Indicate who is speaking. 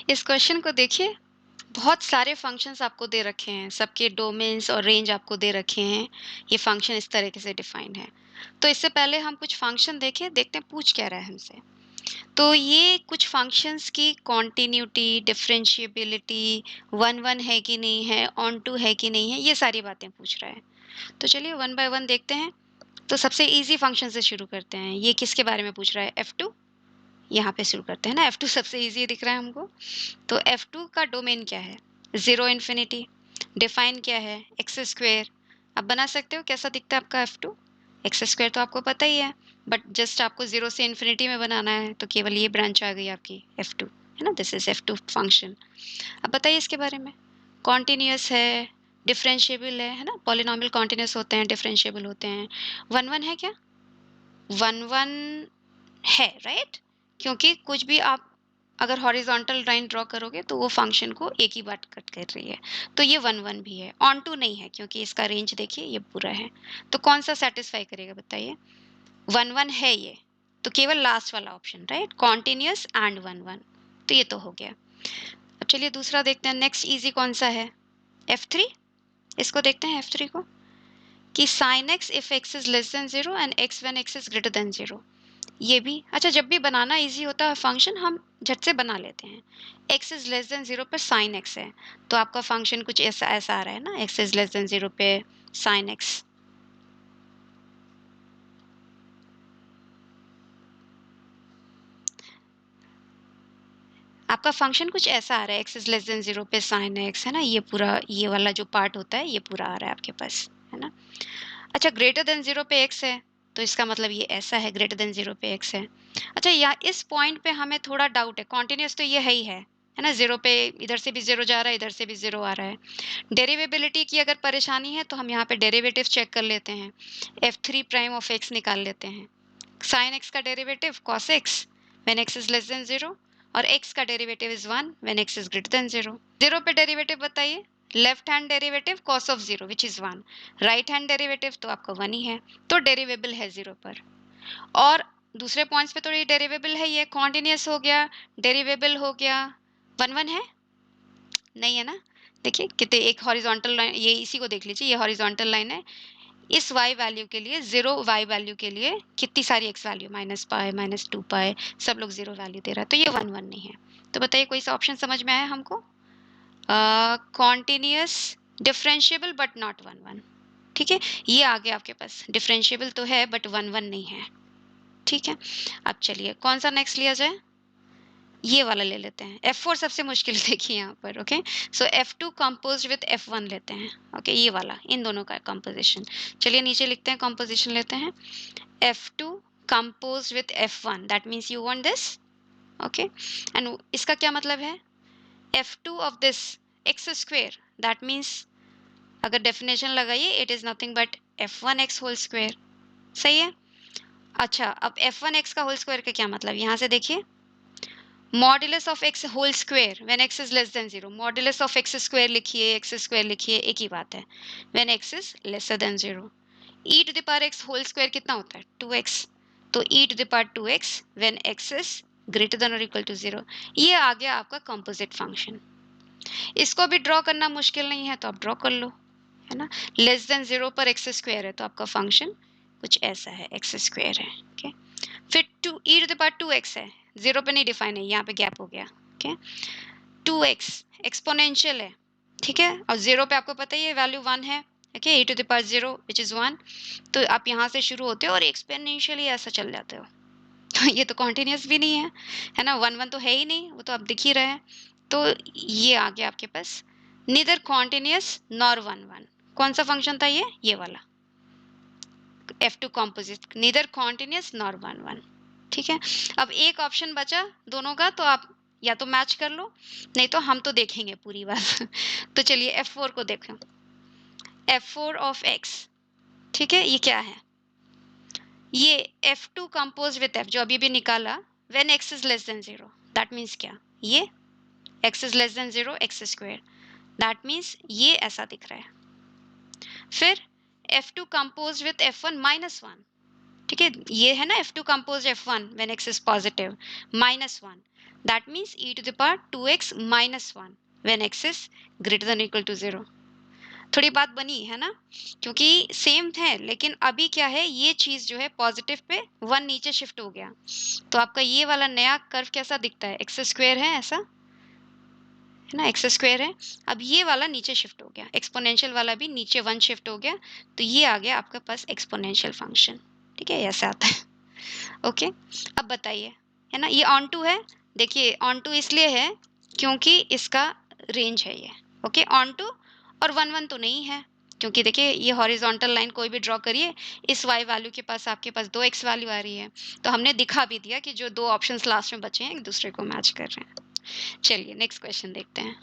Speaker 1: इस क्वेश्चन को देखिए, बहुत सारे फंक्शंस आपको दे रखे हैं, सबके डोमेन्स और रेंज आपको दे रखे हैं। ये फंक्शन इस तरीके से डिफाइंड है। तो इससे पहले हम कुछ फंक्शन देखें, देखते हैं पूछ क्या रहा है हमसे। तो ये कुछ फंक्शंस की कॉन्टिन्यूटी, डिफरेंशिएबिलिटी, 1-1 है कि नहीं है, ऑन टू है कि नहीं है, ये सारी बातें पूछ रहा है। तो चलिए वन बाय वन देखते हैं। तो सबसे ईज़ी फंक्शन से शुरू करते हैं। ये किसके बारे में पूछ रहा है? F2। यहाँ पे शुरू करते हैं ना, F2 सबसे ईज़ी दिख रहा है हमको। तो F2 का डोमेन क्या है? 0 इन्फिनिटी। डिफाइन क्या है? X square. आप बना सकते हो कैसा दिखता है आपका F2? एक्स स्क्वायर तो आपको पता ही है, बट जस्ट आपको 0 से इन्फिनिटी में बनाना है, तो केवल ये ब्रांच आ गई आपकी F2, है ना? This is F2 function. अब बताइए इसके बारे में। कॉन्टिन्यूअस है, डिफरेंशिएबल है ना? पॉलिनॉमियल कॉन्टिन्यूअस होते हैं, डिफरेंशिएबल होते हैं। 1-1 है क्या? 1-1 है, राइट? क्योंकि कुछ भी आप अगर हॉरिजॉन्टल लाइन ड्रॉ करोगे तो वो फंक्शन को एक ही बार कट कर रही है। तो ये 1-1 भी है। ऑन टू नहीं है क्योंकि इसका रेंज देखिए ये पूरा है। तो कौन सा सेटिस्फाई करेगा बताइए? 1-1 है ये, तो केवल लास्ट वाला ऑप्शन, राइट? Continuous and 1-1। तो ये तो हो गया। अब चलिए दूसरा देखते हैं। नेक्स्ट इजी कौन सा है? F3। इसको देखते हैं F3 को, कि sin x if x is less than 0 and x when x is greater than 0। ये भी अच्छा, जब भी बनाना इजी होता है फंक्शन हम झट से बना लेते हैं। x इज लेस देन 0 पे sin x है, तो आपका फंक्शन कुछ ऐसा ऐसा आ रहा है ना, x इज लेस देन 0 पे sin x। आपका फंक्शन कुछ ऐसा आ रहा है, x इज लेस देन 0 पे sin x, है ना? ये पूरा ये वाला जो पार्ट होता है ये पूरा आ रहा है आपके पास, है ना? अच्छा, ग्रेटर देन 0 पे x है, तो इसका मतलब ये ऐसा है, ग्रेटर देन 0 पे x है। अच्छा, यहाँ इस पॉइंट पे हमें थोड़ा डाउट है। कॉन्टिन्यूअस तो ये है ना? 0 पे इधर से भी 0 जा रहा है, इधर से भी 0 आ रहा है। डेरिवेबिलिटी की अगर परेशानी है तो हम यहाँ पे डेरिवेटिव चेक कर लेते हैं। F3 प्राइम ऑफ x निकाल लेते हैं। sin x का derivative cos x when x is less than 0, और x का derivative is 1 when x is greater then 0। 0 पे डेरिवेटिव बताइए। Left hand derivative cos of 0 which is 1, right hand derivative तो आपका 1 ही है, तो डेरिवेबल है 0 पर। और दूसरे पॉइंट्स पे तो ये डेरिवेबल है, ये कॉन्टिन्यूअस हो गया, डेरिवेबल हो गया। 1-1 है? नहीं है ना? देखिए कितने, एक हॉरिजॉन्टल लाइन, ये इसी को देख लीजिए, ये हॉरिजॉन्टल लाइन है। इस y वैल्यू के लिए, 0 y वैल्यू के लिए कितनी सारी x वैल्यू, -π, -2π, सब लोग 0 वैल्यू दे रहा है, तो ये 1-1 नहीं है। तो बताइए कोई सा ऑप्शन समझ में आया हमको? Continuous, differentiable but not 1-1। ठीक है, ये आ गया आपके पास। डिफरेंशिएबल तो है बट 1-1 नहीं है। ठीक है, अब चलिए कौन सा नेक्स्ट लिया जाए? ये वाला ले लेते हैं। F4 सबसे मुश्किल देखिए यहाँ पर। Okay, so F2 composed with F1 लेते हैं। ओके, ये वाला, इन दोनों का कंपोजिशन। चलिए नीचे लिखते हैं, कंपोजिशन लेते हैं। F2 composed with F1, that means you want this. Okay, and इसका क्या मतलब है? F2 of this x square, that means अगर डेफिनेशन लगाइए, it is nothing but F1x whole square. सही है? अच्छा, अब F1x का होल स्क्वायर का क्या मतलब? यहाँ से देखिए, modulus of x whole square when x is less than 0। Modulus of x square लिखिए, एक्स स्क्वायर लिखिए, एक ही बात है। When x is lesser than 0, e to the power x whole square कितना होता है? 2x। तो e to the power 2x when x is greater than or equal to 0। ये आ गया आपका कंपोजिट फंक्शन। इसको भी ड्रॉ करना मुश्किल नहीं है, तो आप ड्रॉ कर लो, है ना? लेस देन 0 पर एक्स स्क्वायर है, तो आपका फंक्शन कुछ ऐसा है, एक्स स्क्वायर है। ओके, फिर 2 ई टू द पावर 2x है, 0 पे नहीं डिफाइन है, यहाँ पे गैप हो गया। ओके, 2x एक्सपोनेंशियल है, ठीक है, और 0 पे आपको पता ही है वैल्यू 1 है। Okay, e to the power 0 which is 1। तो आप यहाँ से शुरू होते हो और एक्सपोनेंशियली ऐसा चल जाते हो। तो ये तो कॉन्टिन्यूस भी नहीं है ना? 1-1 तो है ही नहीं, वो तो आप दिख ही रहे हैं। तो ये आ गया आपके पास, नीदर कॉन्टिन्यूस नॉर 1-1। कौन सा फंक्शन था ये वाला F2 composite, neither continuous nor 1-1। ठीक है, अब एक ऑप्शन बचा दोनों का, तो आप या तो मैच कर लो, नहीं तो हम तो देखेंगे पूरी बात। तो चलिए F4 को देखो। F4 ऑफ x, ठीक है, ये क्या है? ये F2 कंपोज विद F, जो अभी भी निकाला, when x is less than 0, that means क्या? ये x is less than 0 x square, that means ये ऐसा दिख रहा है। फिर F2 कंपोज विद F1 -1, ठीक है, ये है ना F2 compose F1 when x is positive, -1, that means e to the power 2x minus 1 when x is greater than equal to 0। थोड़ी बात बनी है ना, क्योंकि सेम है लेकिन अभी क्या है, ये चीज जो है पॉजिटिव पे 1 नीचे शिफ्ट हो गया, तो आपका ये वाला नया कर्व कैसा दिखता है, एक्स स्क्वायर है ऐसा, है ना, एक्स स्क्वायर है। अब ये वाला नीचे शिफ्ट हो गया, एक्सपोनेंशियल वाला भी नीचे 1 शिफ्ट हो गया, तो ये आ गया आपके पास एक्सपोनेंशियल फंक्शन। ठीक है, ऐसा आता है। ओके, अब बताइए, है ना, ये ऑन टू है। देखिए ऑन टू इसलिए है क्योंकि इसका रेंज है ये। ओके, ऑन टू और 1 1 तो नहीं है, क्योंकि देखिए ये हॉरिजॉन्टल लाइन कोई भी ड्रॉ करिए, इस y वैल्यू के पास आपके पास 2x वैल्यू आ रही है, तो हमने दिखा भी दिया कि जो दो ऑप्शंस लास्ट में बचे हैं एक दूसरे को मैच कर रहे हैं। चलिए नेक्स्ट क्वेश्चन देखते हैं।